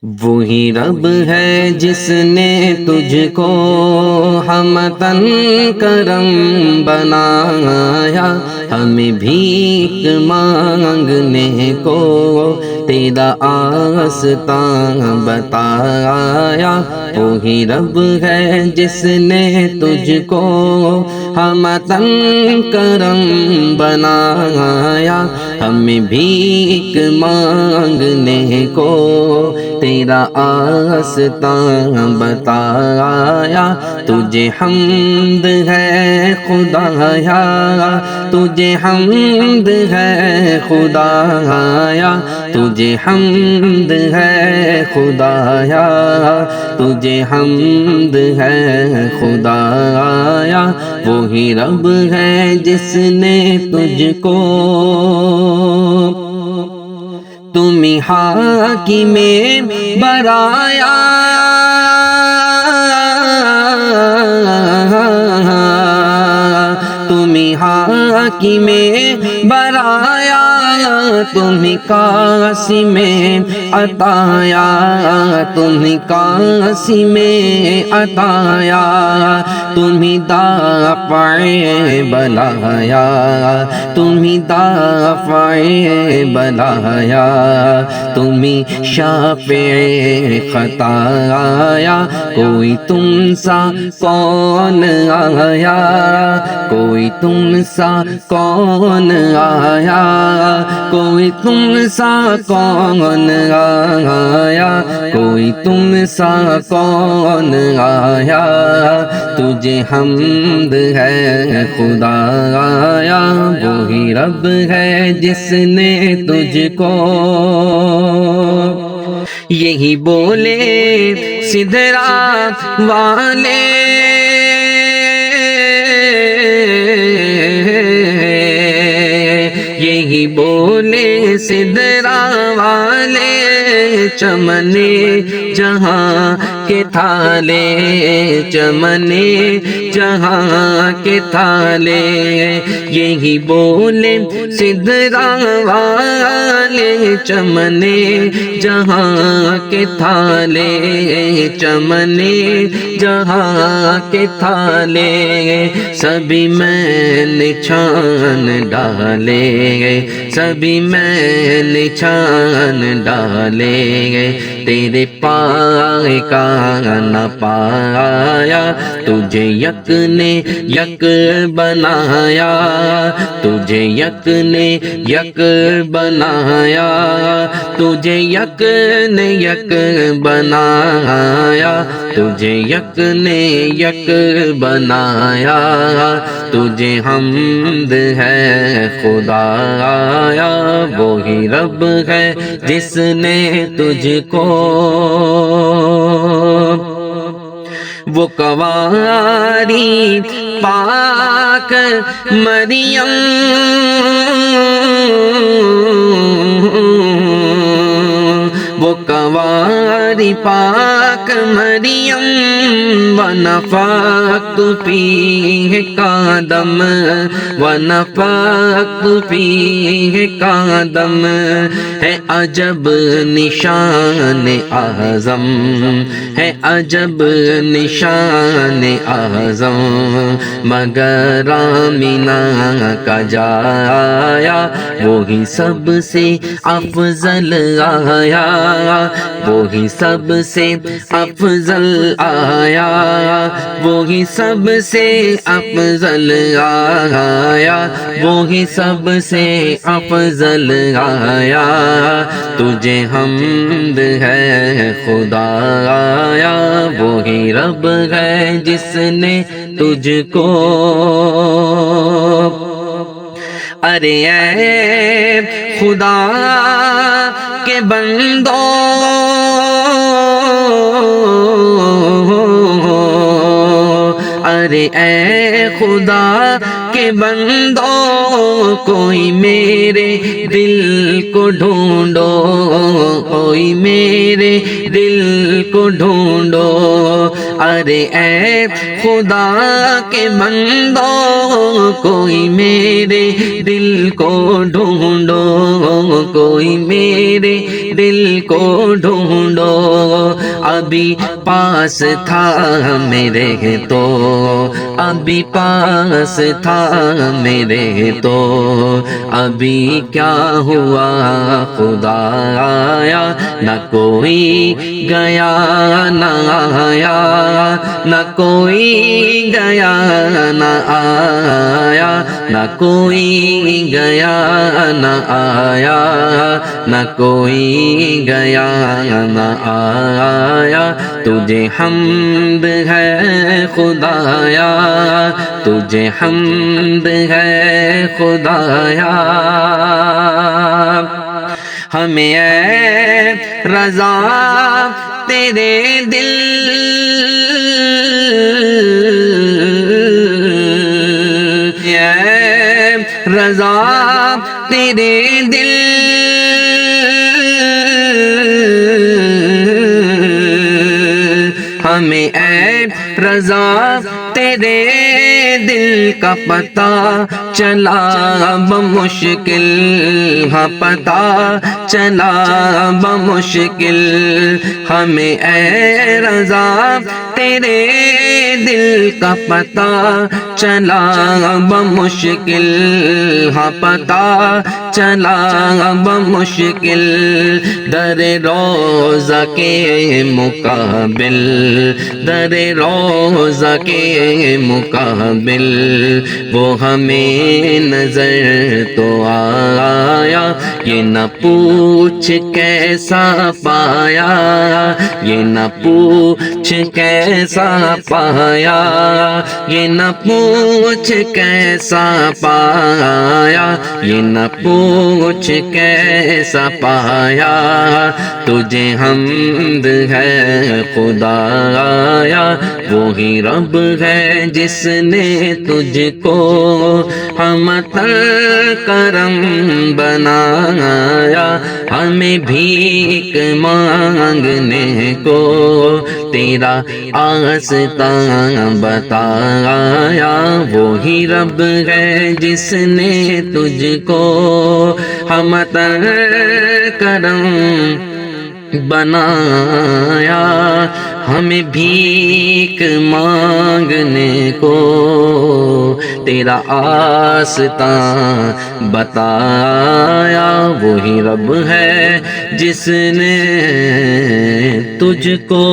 وہی رب ہے جس نے تجھ کو ہمتن کرم بنایا، ہمیں بھیک مانگنے کو تیرا آستاں بتایا۔ وہی رب ہے جس نے تجھ کو ہمتن کرم بنایا، ہمیں بھیک مانگنے کو تیرا آستاں بتایا۔ تجھے حمد ہے خدایا، تجھے حمد ہے خدایا، تجھے حمد ہے خدایا، تجھے حمد ہے خدایا۔ وہی رب ہے جس نے تجھ کو تمہیں حاکم برایا، تمہیں حاکم برایا، تمہیں قاسم عطایا، تمہیں قاسم عطایا، تمہیں دافع بلایا، تمہیں دافع بلایا، تمہیں شافع خطایا۔ کوئی تم سا کون آیا، کوئی تم سا کون آیا، کوئی تم سا کون آیا، کوئی تم سا کون آیا۔ تجھے حمد ہے خدایا، وہی رب ہے جس نے تجھ کو یہی بولے سدرا والے، یہی بولے سدرا والے، چمنے جہاں کے تھالے، چمنے جہاں کے تھالے، یہی بولے سدرا والے، چمنے جہاں کے تھالے، چمنے جہاں کے تھالے، سبھی میل چھان ڈالے، سبھی میل چھان ڈالے، تیرے پائے کا نہ پایا، تجھے یک نے یک بنایا، تجھے یک نے یک بنایا، تجھے یک نے یک بنایا، تجھے یک نے یک بنایا۔ تجھے حمد ہے خدایا، وہی رب ہے جس نے تجھ کو وہ کنواری پاک مریم، وہ کنواری پاک مریم، ونفخت فیہ قدم، ونفخت فیہ قدم، ہے عجب نشان اعظم، ہے عجب نشان اعظم، مگر آمینہ کا جایا، وہی سب سے افضل آیا، وہی سب سے افضل آیا، وہی سب سے افضل آیا، وہی سب سے افضل آیا۔ تجھے حمد ہے خدایا، وہی رب ہے جس نے تجھ کو ارے اے خدا کے بندو، ارے اے خدا کے بندوں کوئی میرے دل کو ڈھونڈو، کوئی میرے دل کو ڈھونڈو، ارے اے خدا کے بندوں کوئی میرے دل کو ڈھونڈو، کوئی میرے دل کو ڈھونڈو، ابھی پاس تھا میرے تو، ابھی پاس تھا میرے تو، ابھی کیا ہوا خدا آیا نہ کوئی گیا نہ آیا، نہ کوئی گیا نہ آیا، نہ کوئی گیا نہ آیا، نہ کوئی گیا نہ آیا، تجھے حمد ہے خدایا، تجھے حمد ہے خدایا، ہمیں اے رضا تیرے دل اے رضا تیرے دل ہمیں اے رضا تیرے دل کا پتہ چلا بمشکل، ہاں پتہ چلا بمشکل، ہمیں اے رضا تیرے دل کا پتہ چلا بمشکل، ہاں پتہ چلا بمشکل، در روضہ کے مقابل، در روضہ کے مقابل وہ ہمیں نظر تو آیا، یہ نہ پوچھ کیسا پایا، یہ نہ پوچھ کیسا پایا، یہ نہ پوچھ کیسا پایا، یہ نہ پوچھ کیسا پایا، تجھے حمد ہے خدایا، وہی رب ہے جس نے تجھ کو رحمت کرم بنایا، ہمیں بھیک مانگنے کو تیرا آستاں بتایا، وہی رب ہے جس نے تجھ کو رحمت کرم بنایا، ہمیں بھیک مانگنے کو تیرا آستاں بتایا، وہی رب ہے جس نے تجھ کو